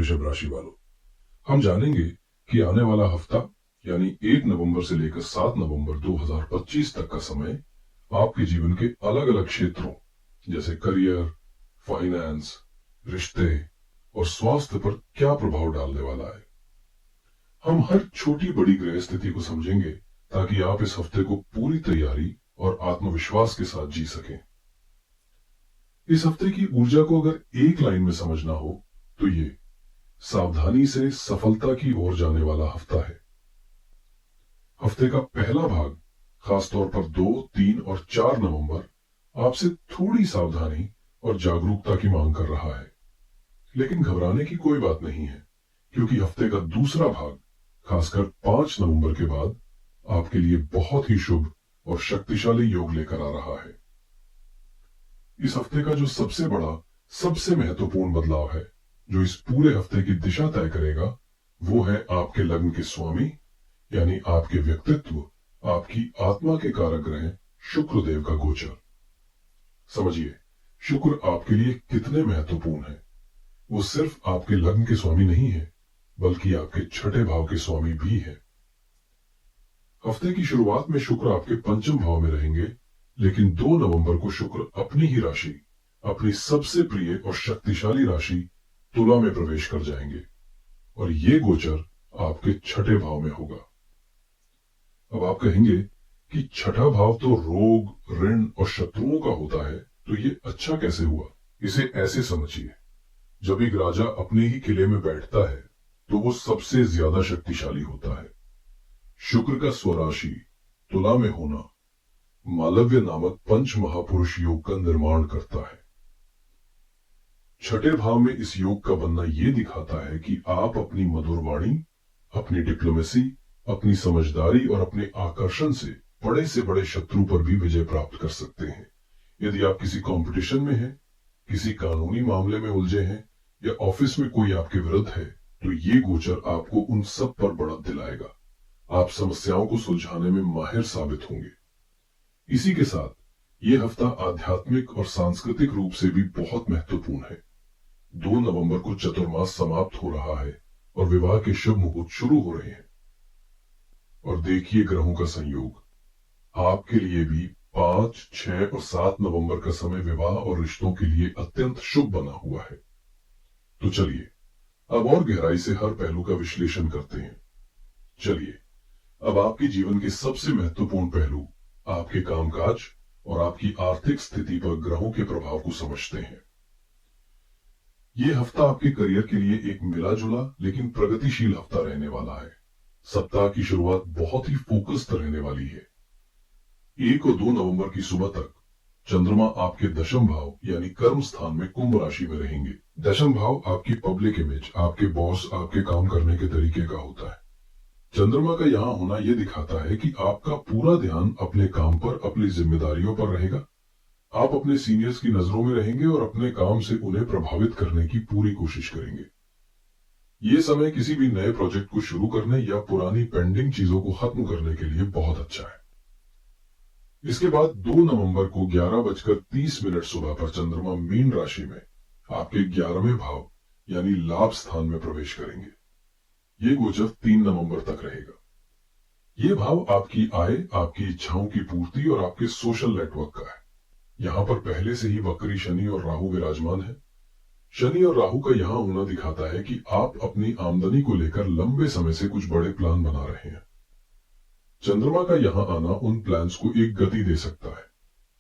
वृषभ राशि वालों, हम जानेंगे कि आने वाला हफ्ता यानी 1 नवंबर से लेकर 7 नवंबर 2025 तक का समय आपके जीवन के अलग अलग क्षेत्रों जैसे करियर, फाइनेंस, रिश्ते और स्वास्थ्य पर क्या प्रभाव डालने वाला है। हम हर छोटी बड़ी ग्रह स्थिति को समझेंगे ताकि आप इस हफ्ते को पूरी तैयारी और आत्मविश्वास के साथ जी सकें। इस हफ्ते की ऊर्जा को अगर एक लाइन में समझना हो तो ये सावधानी से सफलता की ओर जाने वाला हफ्ता है। हफ्ते का पहला भाग खासतौर पर 2, 3 और 4 नवंबर आपसे थोड़ी सावधानी और जागरूकता की मांग कर रहा है, लेकिन घबराने की कोई बात नहीं है, क्योंकि हफ्ते का दूसरा भाग खासकर 5 नवंबर के बाद आपके लिए बहुत ही शुभ और शक्तिशाली योग लेकर आ रहा है। इस हफ्ते का जो सबसे बड़ा, सबसे महत्वपूर्ण बदलाव है, जो इस पूरे हफ्ते की दिशा तय करेगा, वो है आपके लग्न के स्वामी यानी आपके व्यक्तित्व, आपकी आत्मा के कारक ग्रह शुक्र देव का गोचर। समझिए, शुक्र आपके लिए कितने महत्वपूर्ण है। वो सिर्फ आपके लग्न के स्वामी नहीं है, बल्कि आपके छठे भाव के स्वामी भी है। हफ्ते की शुरुआत में शुक्र आपके पंचम भाव में रहेंगे, लेकिन 2 नवंबर को शुक्र अपनी ही राशि, अपनी सबसे प्रिय और शक्तिशाली राशि तुला में प्रवेश कर जाएंगे और ये गोचर आपके छठे भाव में होगा। अब आप कहेंगे कि छठा भाव तो रोग, ऋण और शत्रुओं का होता है, तो ये अच्छा कैसे हुआ? इसे ऐसे समझिए, जब एक राजा अपने ही किले में बैठता है तो वो सबसे ज्यादा शक्तिशाली होता है। शुक्र का स्वराशि तुला में होना मालव्य नामक पंच महापुरुष योग का निर्माण करता है। छठे भाव में इस योग का बनना यह दिखाता है कि आप अपनी मधुर वाणी, अपनी डिप्लोमेसी, अपनी समझदारी और अपने आकर्षण से बड़े शत्रु पर भी विजय प्राप्त कर सकते हैं। यदि आप किसी कंपटीशन में हैं, किसी कानूनी मामले में उलझे हैं या ऑफिस में कोई आपके विरुद्ध है, तो ये गोचर आपको उन सब पर बढ़त दिलाएगा। आप समस्याओं को सुलझाने में माहिर साबित होंगे। इसी के साथ ये हफ्ता आध्यात्मिक और सांस्कृतिक रूप से भी बहुत महत्वपूर्ण है। 2 नवंबर को चतुर्मास समाप्त हो रहा है और विवाह के शुभ मुहूर्त शुरू हो रहे हैं। और देखिए ग्रहों का संयोग, आपके लिए भी 5, 6 और 7 नवंबर का समय विवाह और रिश्तों के लिए अत्यंत शुभ बना हुआ है। तो चलिए अब और गहराई से हर पहलू का विश्लेषण करते हैं। चलिए अब आपके जीवन के सबसे महत्वपूर्ण पहलू, आपके कामकाज और आपकी आर्थिक स्थिति पर ग्रहों के प्रभाव को समझते हैं। यह हफ्ता आपके करियर के लिए एक मिला जुला लेकिन प्रगतिशील हफ्ता रहने वाला है। सप्ताह की शुरुआत बहुत ही फोकस्ड रहने वाली है। 1 और 2 नवंबर की सुबह तक चंद्रमा आपके दशम भाव यानी कर्म स्थान में कुंभ राशि में रहेंगे। दशम भाव आपकी पब्लिक इमेज, आपके बॉस, आपके काम करने के तरीके का होता है। चंद्रमा का यहां होना यह दिखाता है कि आपका पूरा ध्यान अपने काम पर, अपनी जिम्मेदारियों पर रहेगा। आप अपने सीनियर्स की नजरों में रहेंगे और अपने काम से उन्हें प्रभावित करने की पूरी कोशिश करेंगे। यह समय किसी भी नए प्रोजेक्ट को शुरू करने या पुरानी पेंडिंग चीजों को खत्म करने के लिए बहुत अच्छा है। इसके बाद 2 नवंबर को 11:30 सुबह पर चंद्रमा मीन राशि में आपके 11वें भाव यानी लाभ स्थान में प्रवेश करेंगे। ये गोचर 3 नवंबर तक रहेगा। ये भाव आपकी आय, आपकी इच्छाओं की पूर्ति और आपके सोशल नेटवर्क का है। यहां पर पहले से ही वक्री शनि और राहु विराजमान है। शनि और राहु का यहां होना दिखाता है कि आप अपनी आमदनी को लेकर लंबे समय से कुछ बड़े प्लान बना रहे हैं। चंद्रमा का यहां आना उन प्लान्स को एक गति दे सकता है।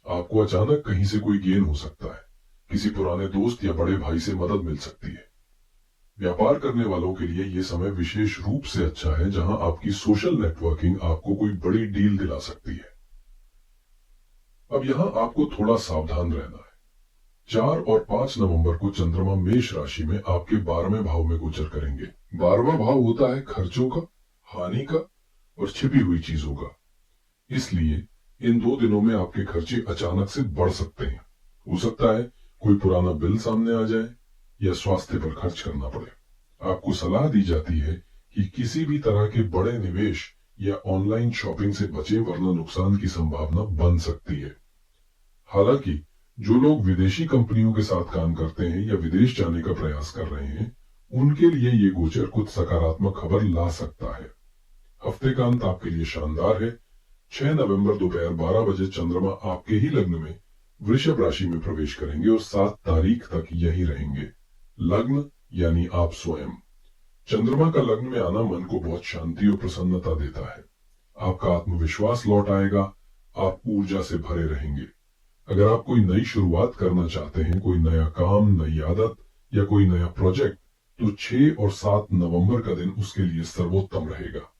आपको अचानक कहीं से कोई गेन हो सकता है, किसी पुराने दोस्त या बड़े भाई से मदद मिल सकती है। व्यापार करने वालों के लिए यह समय विशेष रूप से अच्छा है, जहां आपकी सोशल नेटवर्किंग आपको कोई बड़ी डील दिला सकती है। अब यहां आपको थोड़ा सावधान रहना है। 4 और 5 नवंबर को चंद्रमा मेष राशि में आपके 12वें भाव में गोचर करेंगे। 12वां भाव होता है खर्चों का, हानि का और छिपी हुई चीजों का। इसलिए इन 2 दिनों में आपके खर्चे अचानक से बढ़ सकते हैं। हो सकता है कोई पुराना बिल सामने आ जाए या स्वास्थ्य पर खर्च करना पड़े। आपको सलाह दी जाती है कि किसी भी तरह के बड़े निवेश या ऑनलाइन शॉपिंग से बचें, वरना नुकसान की संभावना बन सकती है। हालांकि जो लोग विदेशी कंपनियों के साथ काम करते हैं या विदेश जाने का प्रयास कर रहे हैं, उनके लिए ये गोचर कुछ सकारात्मक खबर ला सकता है। हफ्ते का अंत आपके लिए शानदार है। 6 नवंबर दोपहर 12 बजे चंद्रमा आपके ही लग्न में वृषभ राशि में प्रवेश करेंगे और 7 तारीख तक यही रहेंगे। लग्न यानी आप स्वयं। चंद्रमा का लग्न में आना मन को बहुत शांति और प्रसन्नता देता है। आपका आत्मविश्वास लौट आएगा। आप ऊर्जा से भरे रहेंगे। अगर आप कोई नई शुरुआत करना चाहते हैं, कोई नया काम, नई आदत या कोई नया प्रोजेक्ट, तो 6 और 7 नवंबर का दिन उसके लिए सर्वोत्तम रहेगा।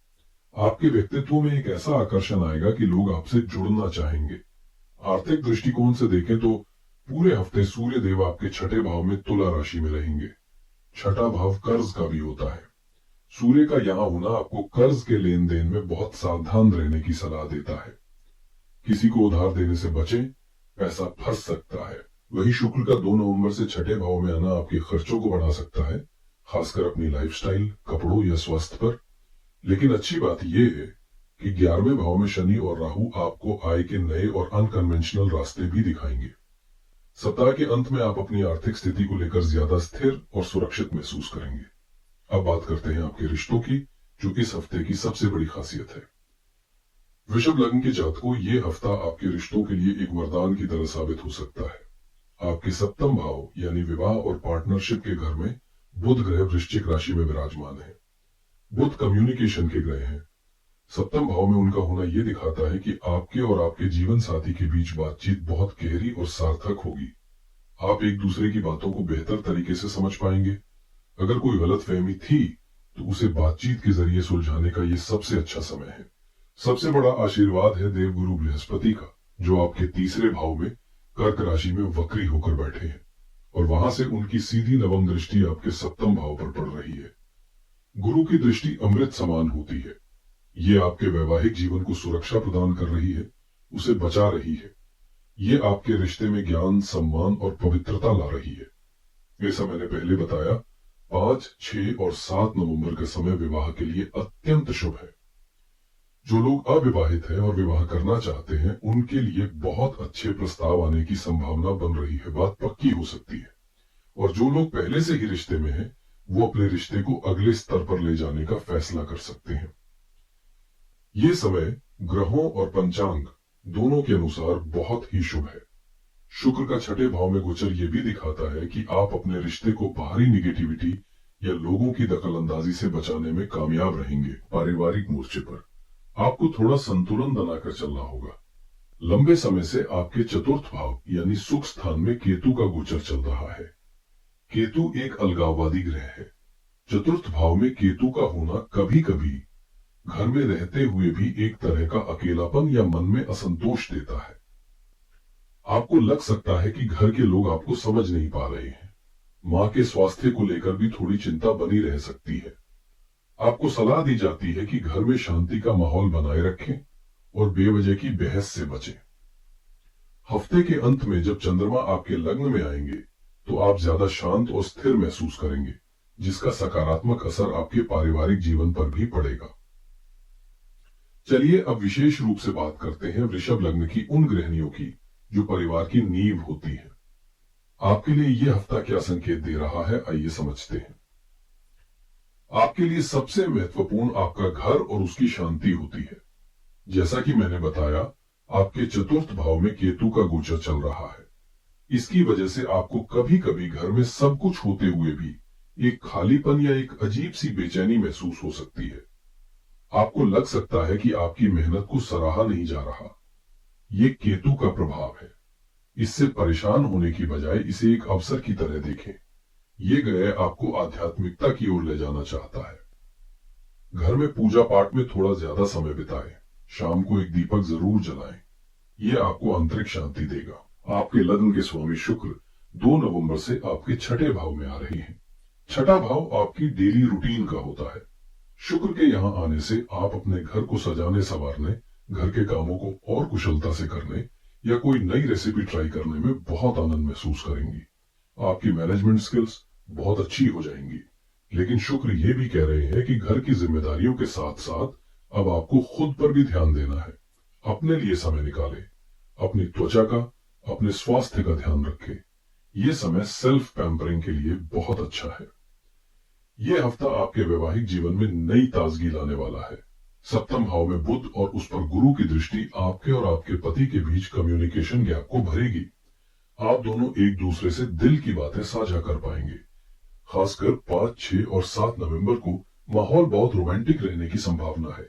आपके व्यक्तित्व में एक ऐसा आकर्षण आएगा कि लोग आपसे जुड़ना चाहेंगे। आर्थिक दृष्टिकोण से देखें तो पूरे हफ्ते सूर्य देव आपके छठे भाव में तुला राशि में रहेंगे। छठा भाव कर्ज का भी होता है। सूर्य का यहां होना आपको कर्ज के लेन देन में बहुत सावधान रहने की सलाह देता है। किसी को उधार देने से बचें, पैसा फंस सकता है। वही शुक्र का 2 नवंबर से छठे भाव में आना आपके खर्चों को बढ़ा सकता है, खासकर अपनी लाइफस्टाइल, कपड़ों या स्वास्थ्य पर। लेकिन अच्छी बात यह है कि 11वें भाव में शनि और राहु आपको आय के नए और अनकन्वेंशनल रास्ते भी दिखाएंगे। सप्ताह के अंत में आप अपनी आर्थिक स्थिति को लेकर ज्यादा स्थिर और सुरक्षित महसूस करेंगे। अब बात करते हैं आपके रिश्तों की, जो इस हफ्ते की सबसे बड़ी खासियत है। वृषभ लग्न के जातकों, ये हफ्ता आपके रिश्तों के लिए एक वरदान की तरह साबित हो सकता है। आपके सप्तम भाव यानी विवाह और पार्टनरशिप के घर में बुध ग्रह वृश्चिक राशि में विराजमान है। बुध कम्युनिकेशन के ग्रह हैं। सप्तम भाव में उनका होना यह दिखाता है कि आपके और आपके जीवन साथी के बीच बातचीत बहुत गहरी और सार्थक होगी। आप एक दूसरे की बातों को बेहतर तरीके से समझ पाएंगे। अगर कोई गलतफहमी थी तो उसे बातचीत के जरिए सुलझाने का यह सबसे अच्छा समय है। सबसे बड़ा आशीर्वाद है देवगुरु बृहस्पति का, जो आपके तीसरे भाव में कर्क राशि में वक्री होकर बैठे हैं और वहां से उनकी सीधी नवम दृष्टि आपके सप्तम भाव पर पड़ रही है। गुरु की दृष्टि अमृत समान होती है। ये आपके वैवाहिक जीवन को सुरक्षा प्रदान कर रही है, उसे बचा रही है। ये आपके रिश्ते में ज्ञान, सम्मान और पवित्रता ला रही है। जैसा मैंने पहले बताया, 5, 6 और 7 नवंबर का समय विवाह के लिए अत्यंत शुभ है। जो लोग अविवाहित हैं और विवाह करना चाहते हैं, उनके लिए बहुत अच्छे प्रस्ताव आने की संभावना बन रही है। बात पक्की हो सकती है। और जो लोग पहले से ही रिश्ते में हैं, वो अपने रिश्ते को अगले स्तर पर ले जाने का फैसला कर सकते हैं। ये समय ग्रहों और पंचांग दोनों के अनुसार बहुत ही शुभ है। शुक्र का छठे भाव में गोचर ये भी दिखाता है कि आप अपने रिश्ते को बाहरी निगेटिविटी या लोगों की दखलंदाजी से बचाने में कामयाब रहेंगे। पारिवारिक मोर्चे पर आपको थोड़ा संतुलन बनाकर चलना होगा। लंबे समय से आपके चतुर्थ भाव यानी सुख स्थान में केतु का गोचर चल रहा है। केतु एक अलगाववादी ग्रह है। चतुर्थ भाव में केतु का होना कभी कभी घर में रहते हुए भी एक तरह का अकेलापन या मन में असंतोष देता है। आपको लग सकता है कि घर के लोग आपको समझ नहीं पा रहे हैं। मां के स्वास्थ्य को लेकर भी थोड़ी चिंता बनी रह सकती है। आपको सलाह दी जाती है कि घर में शांति का माहौल बनाए रखें और बेवजह की बहस से बचें। हफ्ते के अंत में जब चंद्रमा आपके लग्न में आएंगे तो आप ज्यादा शांत और स्थिर महसूस करेंगे, जिसका सकारात्मक असर आपके पारिवारिक जीवन पर भी पड़ेगा। चलिए अब विशेष रूप से बात करते हैं वृषभ लग्न की उन गृहिणियों की जो परिवार की नींव होती है। आपके लिए यह हफ्ता क्या संकेत दे रहा है, आइए समझते हैं। आपके लिए सबसे महत्वपूर्ण आपका घर और उसकी शांति होती है। जैसा कि मैंने बताया, आपके चतुर्थ भाव में केतु का गोचर चल रहा है। इसकी वजह से आपको कभी कभी घर में सब कुछ होते हुए भी एक खालीपन या एक अजीब सी बेचैनी महसूस हो सकती है। आपको लग सकता है कि आपकी मेहनत को सराहा नहीं जा रहा। ये केतु का प्रभाव है। इससे परेशान होने की बजाय इसे एक अवसर की तरह देखें। ये ग्रह आपको आध्यात्मिकता की ओर ले जाना चाहता है। घर में पूजा पाठ में थोड़ा ज्यादा समय बिताएं। शाम को एक दीपक जरूर जलाएं। ये आपको आंतरिक शांति देगा। आपके लग्न के स्वामी शुक्र 2 नवंबर से आपके छठे भाव में आ रहे हैं। छठा भाव आपकी डेली रूटीन का होता है। शुक्र के यहाँ आने से आप अपने घर को सजाने संवारने, घर के कामों को और कुशलता से करने या कोई नई रेसिपी ट्राई करने में बहुत आनंद महसूस करेंगी। आपकी मैनेजमेंट स्किल्स बहुत अच्छी हो जाएंगी। लेकिन शुक्र ये भी कह रहे हैं कि घर की जिम्मेदारियों के साथ साथ अब आपको खुद पर भी ध्यान देना है। अपने लिए समय निकालें। अपनी त्वचा का, अपने स्वास्थ्य का ध्यान रखें। यह समय सेल्फ पैम्परिंग के लिए बहुत अच्छा है। ये हफ्ता आपके वैवाहिक जीवन में नई ताजगी लाने वाला है। सप्तम भाव में बुध और उस पर गुरु की दृष्टि आपके और आपके पति के बीच कम्युनिकेशन गैप को भरेगी। आप दोनों एक दूसरे से दिल की बातें साझा कर पाएंगे। खासकर 5, 6 और 7 नवंबर को माहौल बहुत रोमांटिक रहने की संभावना है।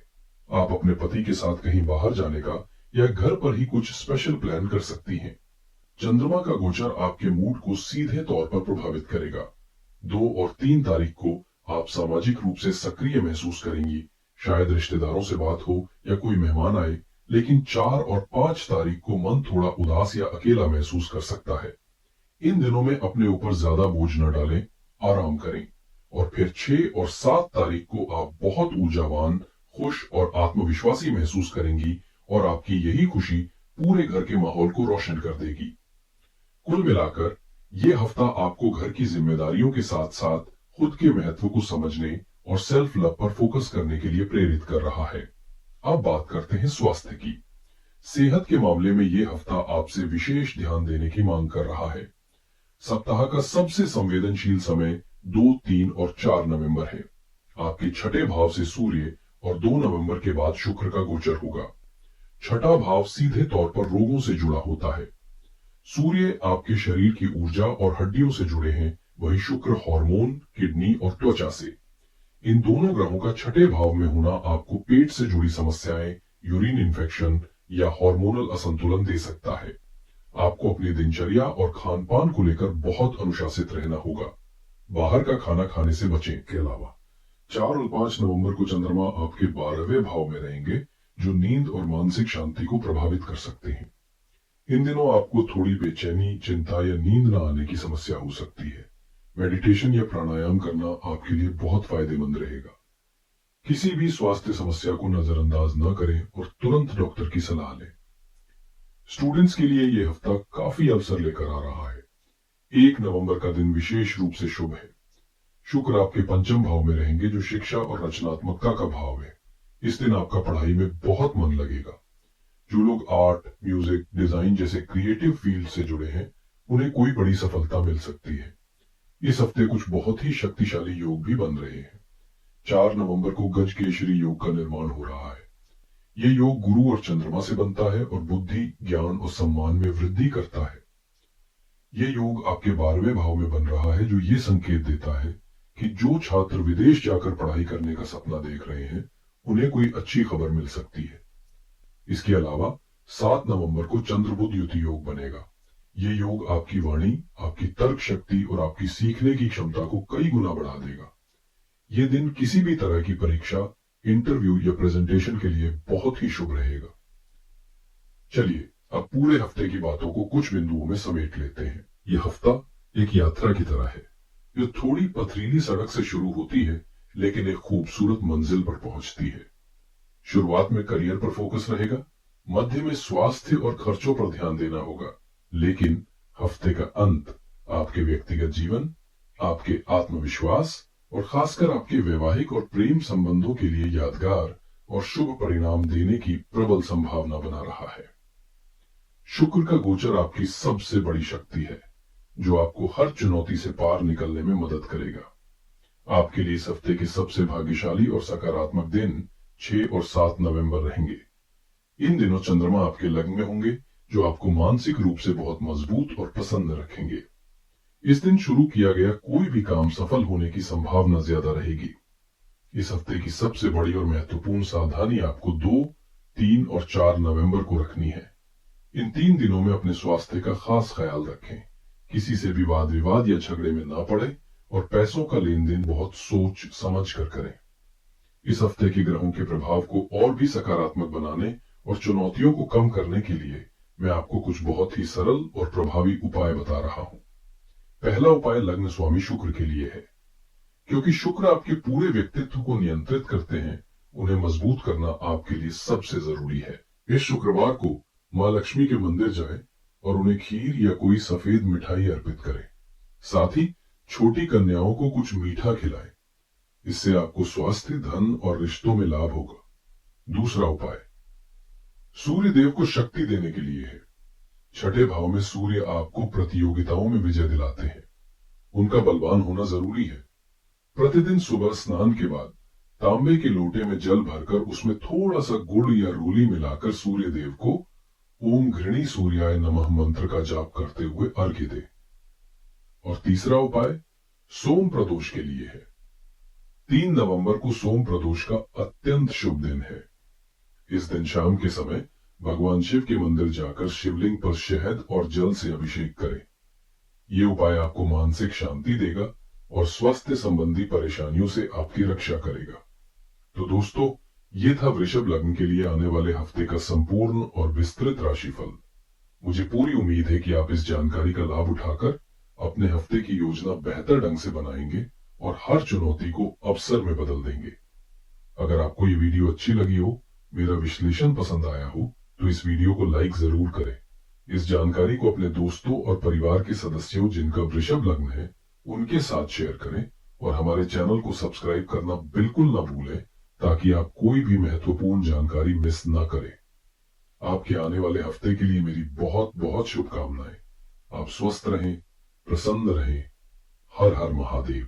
आप अपने पति के साथ कहीं बाहर जाने का या घर पर ही कुछ स्पेशल प्लान कर सकती हैं। चंद्रमा का गोचर आपके मूड को सीधे तौर पर प्रभावित करेगा। 2 और 3 तारीख को आप सामाजिक रूप से सक्रिय महसूस करेंगी। शायद रिश्तेदारों से बात हो या कोई मेहमान आए, लेकिन 4 और 5 तारीख को मन थोड़ा उदास या अकेला महसूस कर सकता है। इन दिनों में अपने ऊपर ज्यादा बोझ न डालें, आराम करें। और फिर 6 और 7 तारीख को आप बहुत ऊर्जावान, खुश और आत्मविश्वासी महसूस करेंगी और आपकी यही खुशी पूरे घर के माहौल को रोशन कर देगी। कुल मिलाकर ये हफ्ता आपको घर की जिम्मेदारियों के साथ साथ खुद के महत्व को समझने और सेल्फ लव पर फोकस करने के लिए प्रेरित कर रहा है। अब बात करते हैं स्वास्थ्य की। सेहत के मामले में ये हफ्ता आपसे विशेष ध्यान देने की मांग कर रहा है। सप्ताह का सबसे संवेदनशील समय 2, 3 और 4 नवंबर है। आपके छठे भाव से सूर्य और 2 नवंबर के बाद शुक्र का गोचर होगा। छठा भाव सीधे तौर पर रोगों से जुड़ा होता है। सूर्य आपके शरीर की ऊर्जा और हड्डियों से जुड़े हैं, वही शुक्र हार्मोन, किडनी और त्वचा से। इन दोनों ग्रहों का छठे भाव में होना आपको पेट से जुड़ी समस्याएं, यूरिन इन्फेक्शन या हार्मोनल असंतुलन दे सकता है। आपको अपनी दिनचर्या और खान पान को लेकर बहुत अनुशासित रहना होगा। बाहर का खाना खाने से बचें। के अलावा 4 और 5 नवंबर को चंद्रमा आपके 12वें भाव में रहेंगे, जो नींद और मानसिक शांति को प्रभावित कर सकते हैं। इन दिनों आपको थोड़ी बेचैनी, चिंता या नींद न आने की समस्या हो सकती है। मेडिटेशन या प्राणायाम करना आपके लिए बहुत फायदेमंद रहेगा। किसी भी स्वास्थ्य समस्या को नजरअंदाज न करें और तुरंत डॉक्टर की सलाह लें। स्टूडेंट्स के लिए यह हफ्ता काफी अवसर लेकर आ रहा है। 1 नवंबर का दिन विशेष रूप से शुभ है। शुक्र आपके 5वें भाव में रहेंगे, जो शिक्षा और रचनात्मकता का भाव है। इस दिन आपका पढ़ाई में बहुत मन लगेगा। जो लोग आर्ट, म्यूजिक, डिजाइन जैसे क्रिएटिव फील्ड से जुड़े हैं, उन्हें कोई बड़ी सफलता मिल सकती है। इस हफ्ते कुछ बहुत ही शक्तिशाली योग भी बन रहे हैं। 4 नवंबर को गजकेसरी योग का निर्माण हो रहा है। यह योग गुरु और चंद्रमा से बनता है और बुद्धि, ज्ञान और सम्मान में वृद्धि करता है। यह योग आपके 12वें भाव में बन रहा है, जो ये संकेत देता है कि जो छात्र विदेश जाकर पढ़ाई करने का सपना देख रहे हैं, उन्हें कोई अच्छी खबर मिल सकती है। इसके अलावा 7 नवंबर को चंद्र बुध युति योग बनेगा। ये योग आपकी वाणी, आपकी तर्क शक्ति और आपकी सीखने की क्षमता को कई गुना बढ़ा देगा। ये दिन किसी भी तरह की परीक्षा, इंटरव्यू या प्रेजेंटेशन के लिए बहुत ही शुभ रहेगा। चलिए अब पूरे हफ्ते की बातों को कुछ बिंदुओं में समेट लेते हैं। यह हफ्ता एक यात्रा की तरह है, जो थोड़ी पथरीली सड़क से शुरू होती है, लेकिन एक खूबसूरत मंजिल पर पहुंचती है। शुरुआत में करियर पर फोकस रहेगा, मध्य में स्वास्थ्य और खर्चों पर ध्यान देना होगा, लेकिन हफ्ते का अंत आपके व्यक्तिगत जीवन, आपके आत्मविश्वास और खासकर आपके वैवाहिक और प्रेम संबंधों के लिए यादगार और शुभ परिणाम देने की प्रबल संभावना बना रहा है। शुक्र का गोचर आपकी सबसे बड़ी शक्ति है, जो आपको हर चुनौती से पार निकलने में मदद करेगा। आपके लिए इस हफ्ते के सबसे भाग्यशाली और सकारात्मक दिन 6 और 7 नवंबर रहेंगे। इन दिनों चंद्रमा आपके लग्न में होंगे, जो आपको मानसिक रूप से बहुत मजबूत और प्रसन्न रखेंगे। इस दिन शुरू किया गया कोई भी काम सफल होने की संभावना ज्यादा रहेगी। इस हफ्ते की सबसे बड़ी और महत्वपूर्ण सावधानी आपको 2, 3 और 4 नवंबर को रखनी है। इन 3 दिनों में अपने स्वास्थ्य का खास ख्याल रखें, किसी से भी वाद विवाद या झगड़े में ना पड़े और पैसों का लेन देन बहुत सोच समझ कर करें। इस हफ्ते के ग्रहों के प्रभाव को और भी सकारात्मक बनाने और चुनौतियों को कम करने के लिए मैं आपको कुछ बहुत ही सरल और प्रभावी उपाय बता रहा हूं। पहला उपाय लग्न स्वामी शुक्र के लिए है। क्योंकि शुक्र आपके पूरे व्यक्तित्व को नियंत्रित करते हैं, उन्हें मजबूत करना आपके लिए सबसे जरूरी है। इस शुक्रवार को मां लक्ष्मी के मंदिर जाएं और उन्हें खीर या कोई सफेद मिठाई अर्पित करें। साथ ही छोटी कन्याओं को कुछ मीठा खिलाएं। इससे आपको स्वास्थ्य, धन और रिश्तों में लाभ होगा। दूसरा उपाय सूर्य देव को शक्ति देने के लिए है। छठे भाव में सूर्य आपको प्रतियोगिताओं में विजय दिलाते हैं। उनका बलवान होना जरूरी है। प्रतिदिन सुबह स्नान के बाद तांबे के लोटे में जल भरकर उसमें थोड़ा सा गुड़ या रूली मिलाकर सूर्य देव को ओम घृणी सूर्याय नमः मंत्र का जाप करते हुए अर्घ्य दे। और तीसरा उपाय सोम प्रदोष के लिए है। 3 नवंबर को सोम प्रदोष का अत्यंत शुभ दिन है। इस दिन शाम के समय भगवान शिव के मंदिर जाकर शिवलिंग पर शहद और जल से अभिषेक करें। ये उपाय आपको मानसिक शांति देगा और स्वास्थ्य संबंधी परेशानियों से आपकी रक्षा करेगा। तो दोस्तों, ये था वृषभ लग्न के लिए आने वाले हफ्ते का संपूर्ण और विस्तृत राशिफल। मुझे पूरी उम्मीद है कि आप इस जानकारी का लाभ उठाकर अपने हफ्ते की योजना बेहतर ढंग से बनाएंगे और हर चुनौती को अवसर में बदल देंगे। अगर आपको ये वीडियो अच्छी लगी हो, मेरा विश्लेषण पसंद आया हो, तो इस वीडियो को लाइक जरूर करें। इस जानकारी को अपने दोस्तों और परिवार के सदस्यों जिनका वृषभ लग्न है उनके साथ शेयर करें और हमारे चैनल को सब्सक्राइब करना बिल्कुल ना भूलें, ताकि आप कोई भी महत्वपूर्ण जानकारी मिस ना करें। आपके आने वाले हफ्ते के लिए मेरी बहुत बहुत शुभकामनाएं। आप स्वस्थ रहें, प्रसन्न रहें। हर हर महादेव।